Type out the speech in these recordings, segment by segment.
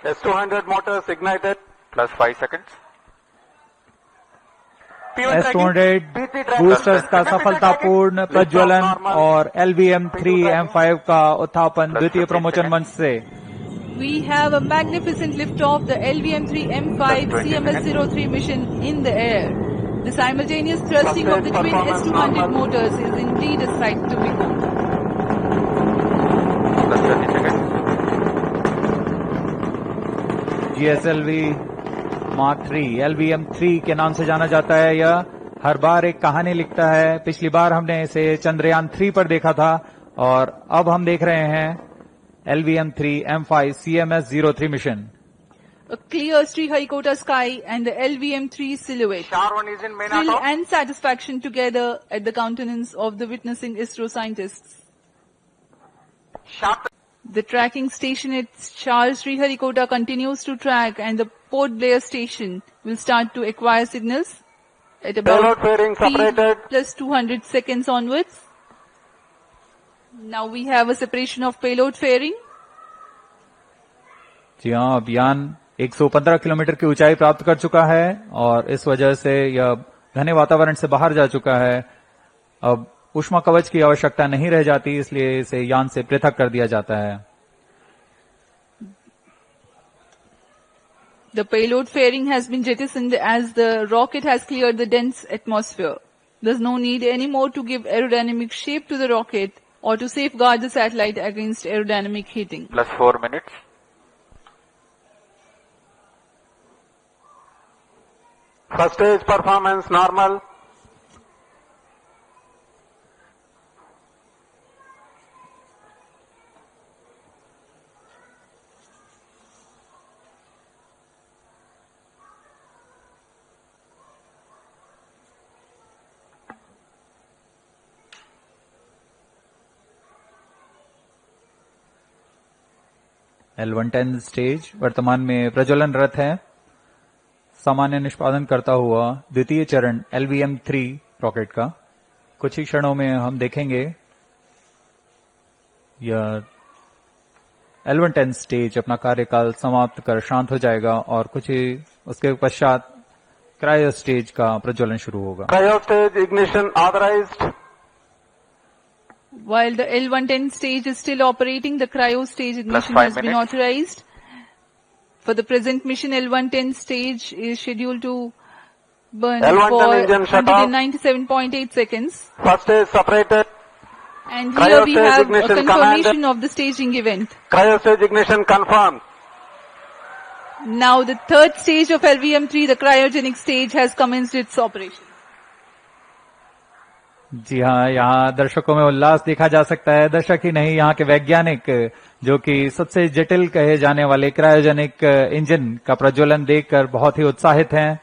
S200 motors ignited. Plus 5 seconds. S200 boosters का सफलतापूर्ण प्रज्वलन और LVM-3M5 का उत्थापन द्वितीय प्रमोचन मंच से। We have a magnificent liftoff, the LVM-3M5 CMS-03 mission in the air. The simultaneous thrusting of the twin S200 motors is indeed a sight to behold. Plus 30 seconds. GSLV Mark 3 LVM-3 के नाम से जाना जाता है। यह हर बार एक कहानी लिखता है। पिछली बार हमने इसे चंद्रयान 3 पर देखा था और अब हम देख रहे हैं LVM-3M5 CMS-03 mission. A clear Sriharikota sky and the LVM-3 silhouette. Sharwan is in main Thrill auto. and satisfaction together at the countenance of the witnessing ISRO scientists. Sharp. The tracking station at Charles Sriharikota continues to track and the Port Blair station will start to acquire signals at about Payload fairing separated. plus 200 seconds onwards. Now we have a separation of payload fairing. जी हाँ, अभियान 115 kilometre की ऊंचाई प्राप्त कर चुका है और इस वजह से यह घने वातावरण से बाहर जा चुका है। अब ऊष्मा कवच की आवश्यकता नहीं रह जाती, इसलिए इसे यान से पृथक कर दिया जाता है। The payload fairing has been jettisoned as the rocket has cleared the dense atmosphere. There's no need anymore to give aerodynamic shape to the rocket or to safeguard the satellite against aerodynamic heating. Plus 4 minutes. First stage performance normal. L110 stage वर्तमान में प्रज्वलनरत है। सामान्य निष्पादन करता हुआ द्वितीय चरण LVM-3 rocket का कुछ ही क्षणों में हम देखेंगे। यह L110 स्टेज अपना कार्यकाल समाप्त कर शांत हो जाएगा और कुछ ही उसके पश्चात क्रायो स्टेज का प्रज्वलन शुरू होगा। Cryo stage ignition authorized. While the L110 stage is still operating, the cryo stage ignition 5 has been minutes. authorized. For the present mission, L110 stage is scheduled to burn L110 for engine shut off. 197.8 seconds. First stage separated. And Cryo here we stage have a ignition confirmation of the staging event. Cryo stage ignition confirmed. Now the third stage of LVM-3, the cryogenic stage, has commenced its operation. जी हाँ, यहाँ दर्शकों में उल्लास देखा जा सकता है। दर्शक ही नहीं, यहाँ के वैज्ञानिक जो कि सबसे जटिल कहे जाने वाले क्रायोजेनिक इंजन का प्रज्वलन देखकर बहुत ही उत्साहित हैं।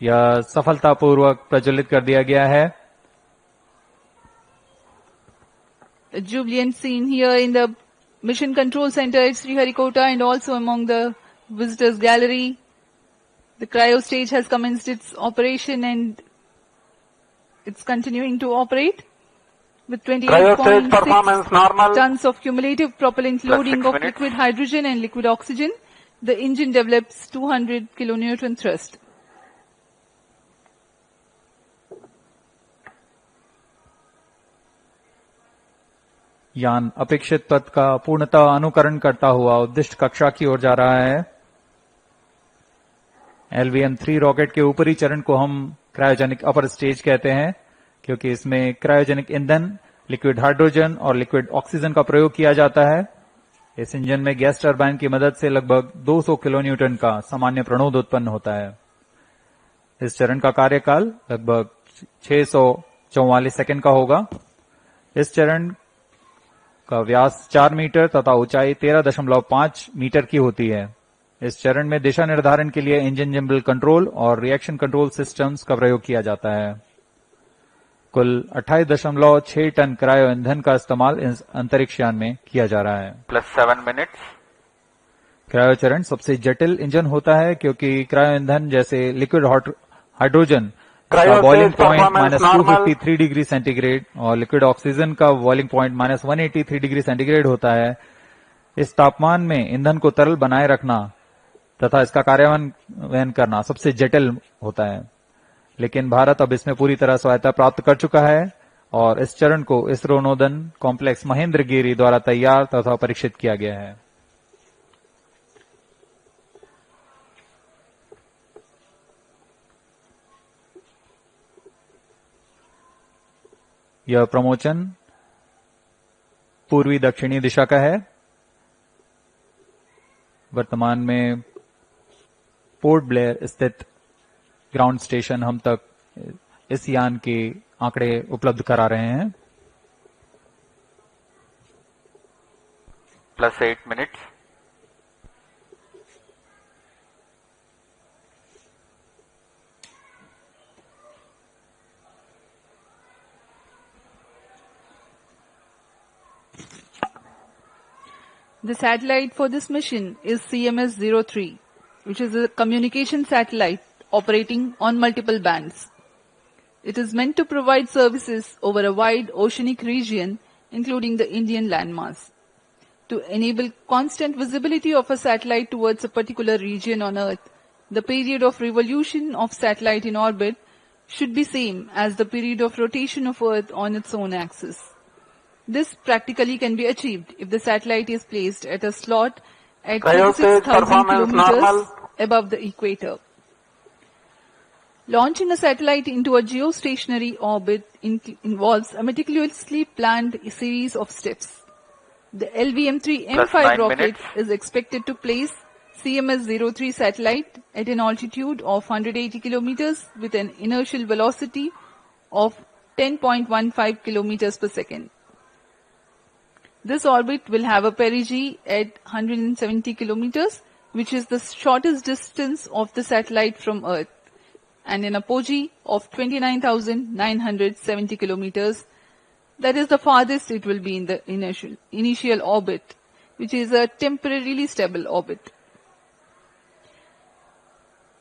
यह सफलतापूर्वक प्रज्वलित कर दिया गया है। A jubilant scene here in the Mission Control Center at Sriharikota and also among the visitors gallery. The cryo stage has commenced its operation and it's continuing to operate with Cryo stage performance 28.6 normal. tons of cumulative propellant Plus loading 6 of minutes. liquid hydrogen and liquid oxygen. The engine develops 200 kilonewton thrust. यान अपेक्षित पथ का पूर्णतः अनुकरण करता हुआ उद्दिष्ट कक्षा की ओर जा रहा है। LVM-3 रॉकेट के ऊपरी चरण को हम क्रायोजेनिक अपर स्टेज कहते हैं, क्योंकि इसमें क्रायोजेनिक ईंधन, लिक्विड हाइड्रोजन और लिक्विड ऑक्सीजन का प्रयोग किया जाता है। इस इंजन में गैस टरबाइन की मदद से लगभग 200 किलोन्यूटन का सामान्य प्रणोद उत्पन्न होता है। इस चरण का कार्यकाल लगभग 644 सेकंड का होगा। इस चरण का व्यास 4 मीटर तथा ऊंचाई 13.5 मीटर की होती है। इस चरण में दिशा निर्धारण के लिए इंजन जिम्बल कंट्रोल और रिएक्शन कंट्रोल सिस्टम्स का प्रयोग किया जाता है। कुल 28.6 टन क्रायो ईंधन का इस्तेमाल इस अंतरिक्ष यान में किया जा रहा है। Plus 7 minutes. क्रायो चरण सबसे जटिल इंजन होता है, क्योंकि क्रायो ईंधन जैसे लिक्विड हाइड्रोजन का Cryo boiling stage point performance normal. -253 degree centigrade और लिक्विड ऑक्सीजन का बॉइलिंग पॉइंट -183 डिग्री सेंटीग्रेड होता है। इस तापमान में ईंधन को तरल बनाए रखना तथा इसका कार्यान्वयन करना सबसे जटिल होता है, लेकिन भारत अब इसमें पूरी तरह स्वायत्ता प्राप्त कर चुका है और इस चरण को इसरो नोदन कॉम्प्लेक्स महेंद्रगिरी द्वारा तैयार तथा परीक्षित किया गया है। यह प्रमोचन पूर्वी दक्षिणी दिशा का है। वर्तमान में पोर्ट ब्लेयर स्थित ग्राउंड स्टेशन हम तक इस यान के आंकड़े उपलब्ध करा रहे हैं। +8 minutes. The satellite for this mission is CMS-03, which is a communication satellite operating on multiple bands. It is meant to provide services over a wide oceanic region, including the Indian landmass. To enable constant visibility of a satellite towards a particular region on Earth, the period of revolution of satellite in orbit should be same as the period of rotation of Earth on its own axis. This practically can be achieved if the satellite is placed at a slot at Cryostage 36,000 performance kilometers normal. above the equator. Launching a satellite into a geostationary orbit involves a meticulously planned series of steps. The LVM-3 Plus M5 9 rocket minutes. is expected to place CMS-03 satellite at an altitude of 180 kilometers with an inertial velocity of 10.15 kilometers per second. This orbit will have a perigee at 170 kilometers, which is the shortest distance of the satellite from Earth, and an apogee of 29,970 kilometers. That is the farthest it will be in the initial orbit, which is a temporarily stable orbit.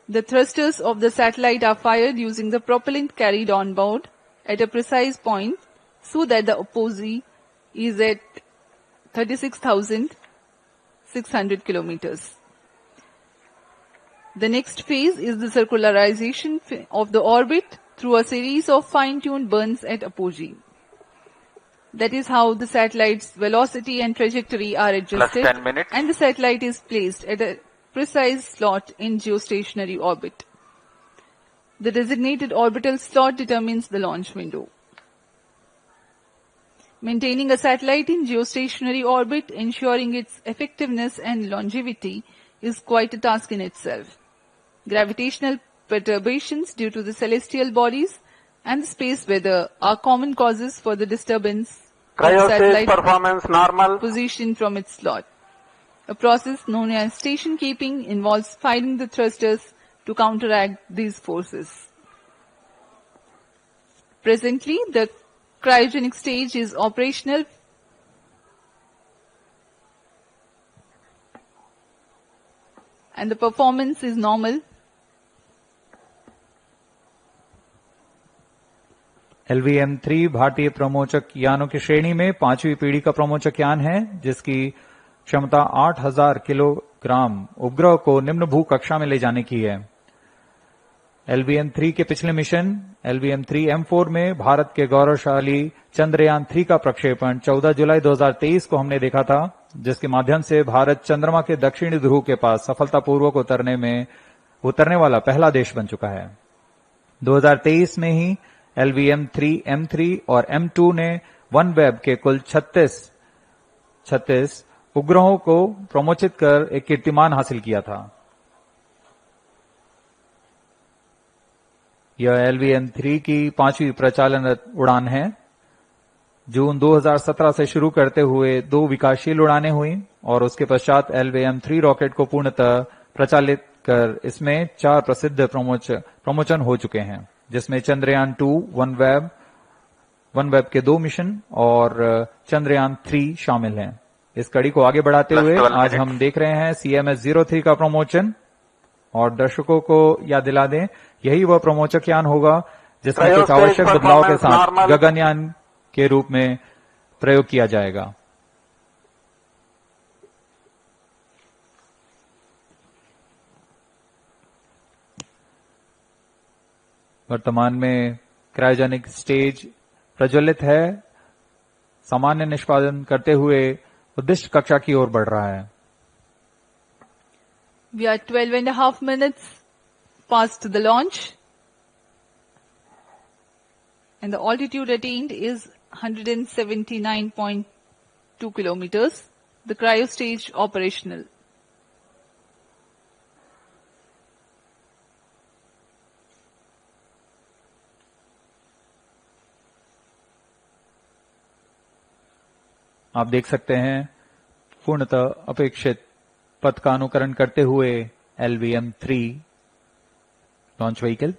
The thrusters of the satellite are fired using the propellant carried on board at a precise point so that the apogee is at 36,600 kilometers. The next phase is the circularization of the orbit through a series of fine-tuned burns at apogee. That is how the satellite's velocity and trajectory are adjusted, 10 minutes. and the satellite is placed at a precise slot in geostationary orbit. The designated orbital slot determines the launch window. Maintaining a satellite in geostationary orbit, ensuring its effectiveness and longevity, is quite a task in itself. Gravitational perturbations due to the celestial bodies and the space weather are common causes for the disturbance of Cryostage satellite performance normal. position from its slot. A process known as station keeping involves firing the thrusters to counteract these forces. Presently, the cryogenic stage is operational and the performance is normal. LVM-3 भारतीय प्रमोचक यानों की श्रेणी में 5वीं पीढ़ी का प्रमोचक यान है, जिसकी क्षमता 8,000 किलोग्राम उपग्रह को निम्न भू कक्षा में ले जाने की है। LVM-3 के पिछले मिशन LVM-3 M4 में भारत के गौरवशाली चंद्रयान 3 का प्रक्षेपण 14 जुलाई 2023 को हमने देखा था, जिसके माध्यम से भारत चंद्रमा के दक्षिणी ध्रुव के पास सफलतापूर्वक उतरने वाला पहला देश बन चुका है। 2023 में ही LVM-3 M3 और M2 ने OneWeb के कुल 36 उपग्रहों को प्रमोचित कर एक कीर्तिमान हासिल किया था। यह LVM-3 की 5वीं प्रचालन उड़ान है। जून 2017 से शुरू करते हुए 2 विकासशील उड़ानें हुई और उसके पश्चात LVM-3 रॉकेट को पूर्णतः प्रचालित कर इसमें 4 प्रसिद्ध प्रमोचन हो चुके हैं, जिसमें चंद्रयान 2, OneWeb के 2 मिशन और चंद्रयान 3 शामिल हैं। इस कड़ी को आगे बढ़ाते हुए आज हम देख रहे हैं CMS-03 का प्रमोचन, और दर्शकों को याद दिला दें, यही वह प्रमोचक यान होगा जिसमें कुछ आवश्यक बदलाव के साथ गगनयान के रूप में प्रयोग किया जाएगा। वर्तमान में क्रायोजेनिक स्टेज प्रज्वलित है, सामान्य निष्पादन करते हुए उद्दिष्ट कक्षा की ओर बढ़ रहा है। We are 12.5 minutes past the launch. And the altitude attained is 179.2 kilometers. The cryo stage operational. आप देख सकते हैं पूर्णतः अपेक्षित पथ का अनुकरण करते हुए LVM-3 लॉन्च व्हीकल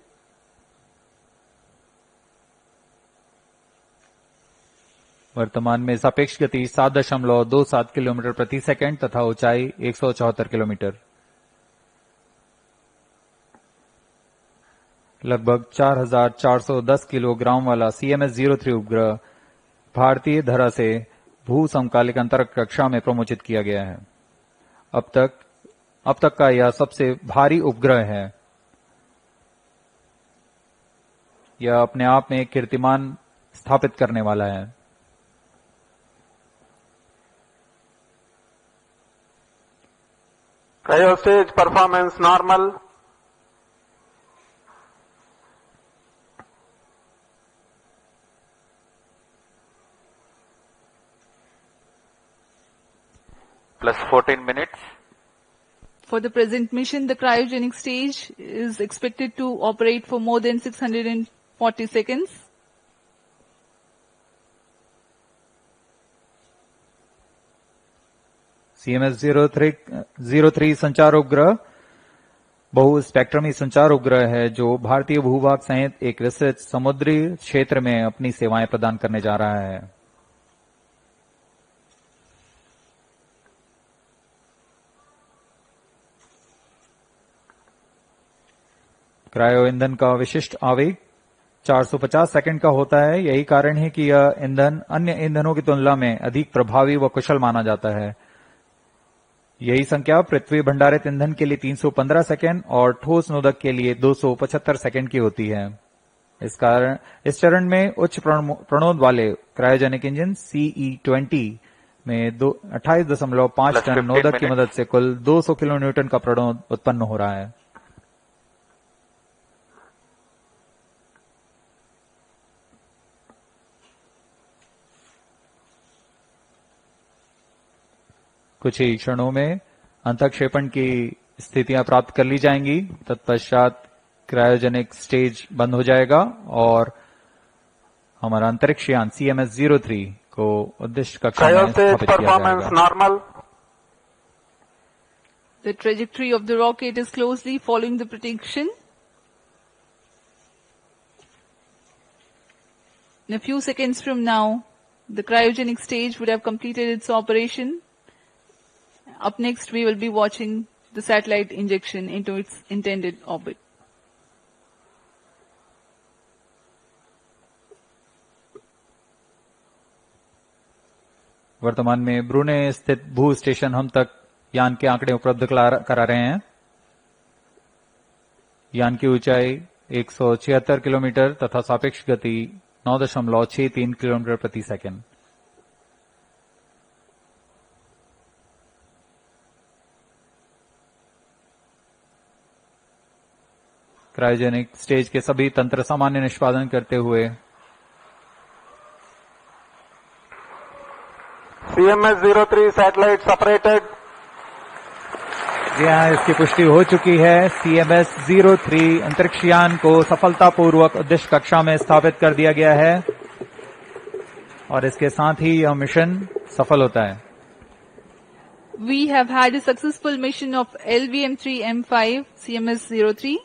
वर्तमान में सापेक्ष गति 7.27 किलोमीटर प्रति सेकंड तथा ऊंचाई 174 किलोमीटर, लगभग 4,410 किलोग्राम वाला CMS-03 उपग्रह भारतीय धरा से भू समकालिक अंतरिक्ष कक्षा में प्रमोचित किया गया है। अब तक का यह सबसे भारी उपग्रह है। यह अपने आप में एक कीर्तिमान स्थापित करने वाला है। Cryo stage performance normal. Plus 14 minutes. For the present mission, the cryogenic stage is expected to operate for more than 640 seconds. CMS-03 संचार उपग्रह बहु स्पेक्ट्रमी संचार उपग्रह है जो भारतीय भूभाग सहित एक विस्तृत समुद्री क्षेत्र में अपनी सेवाएं प्रदान करने जा रहा है। क्रायो ईंधन का विशिष्ट आवेग 450 सेकंड का होता है। यही कारण है कि यह ईंधन अन्य ईंधनों की तुलना में अधिक प्रभावी व कुशल माना जाता है। यही संख्या पृथ्वी भंडारित ईंधन के लिए 315 सेकंड और ठोस नोदक के लिए 275 सेकंड की होती है। इस चरण में उच्च प्रणोद वाले क्रायोजेनिक इंजन CE-20 में 28.5 टन नोदक की मदद से कुल 200 किलो न्यूटन का प्रणोद उत्पन्न हो रहा है। कुछ ही क्षणों में अंतःक्षेपण की स्थितियां प्राप्त कर ली जाएंगी। तत्पश्चात क्रायोजेनिक स्टेज बंद हो जाएगा और हमारा अंतरिक्ष यान CMS-03 को उद्दिष्ट कक्षा Cryo में stage स्थापित किया performance जाएगा। normal. The trajectory of the rocket is closely following the prediction. In a few seconds from now, the cryogenic stage would have completed its operation. Up next, we will be watching the satellite injection into its intended orbit. वर्तमान में ब्रूने स्थित भू station हम तक यान के आंकड़े उपलब्ध करा रहे हैं। यान की ऊंचाई 176 किलोमीटर तथा सापेक्ष गति 9.63 किलोमीटर प्रति सेकंड। क्रायोजेनिक स्टेज के सभी तंत्र सामान्य निष्पादन करते हुए CMS-03 satellite separated. यहाँ इसकी पुष्टि हो चुकी है। CMS-03 अंतरिक्ष यान को सफलतापूर्वक उद्दिष्ट कक्षा में स्थापित कर दिया गया है और इसके साथ ही यह मिशन सफल होता है। We have had a successful mission of LVM-3M5 CMS-03.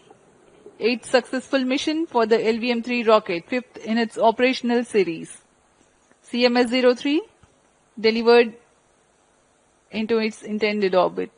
8th successful mission for the LVM-3 rocket, 5th in its operational series. CMS-03 delivered into its intended orbit.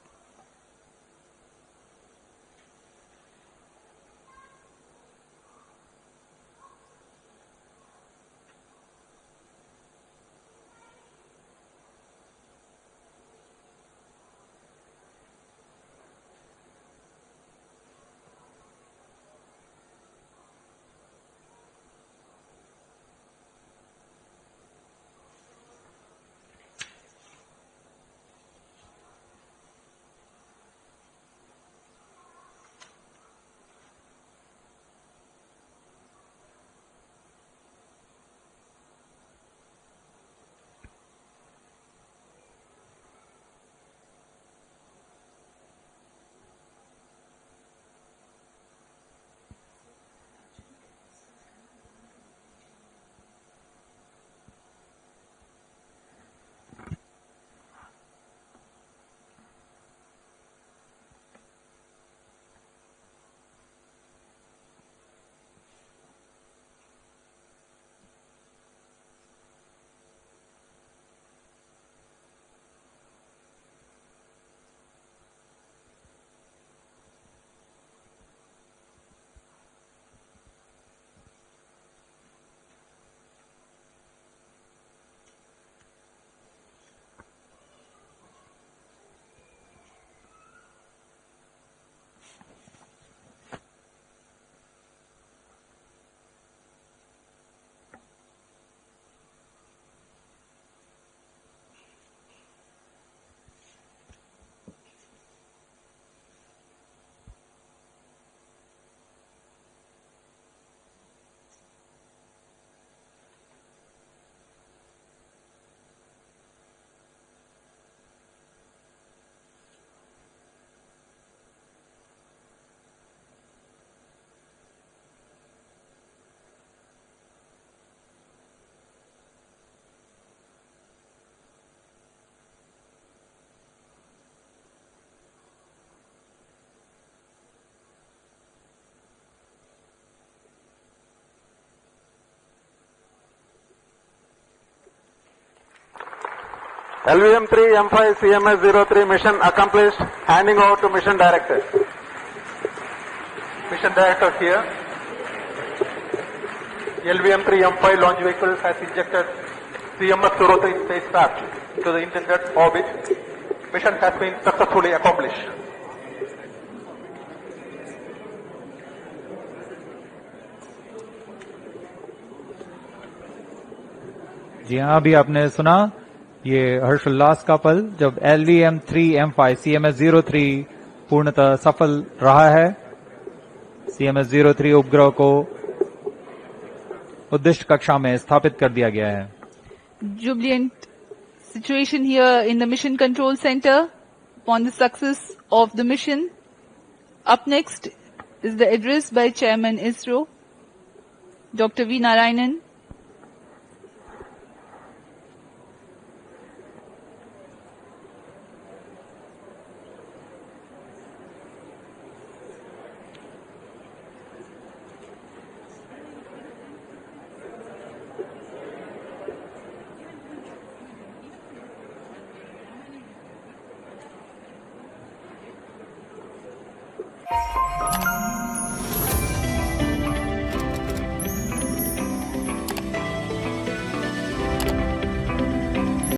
LVM3 M5 CMS03 mission accomplished. Handing over to mission director. Mission Director here. LVM-3 M5 launch vehicle has injected CMS-03 spacecraft into the intended orbit. Mission has been successfully accomplished. जी हाँ, अभी आपने सुना ये हर्षोल्लास का पल जब LVM-3 M5 CMS-03 पूर्णतः सफल रहा है। CMS-03 उपग्रह को उद्दिष्ट कक्षा में स्थापित कर दिया गया है। Jubilant situation here in the Mission Control Center upon the success of the mission. Up next is the address by Chairman ISRO, Dr. V. Narayanan.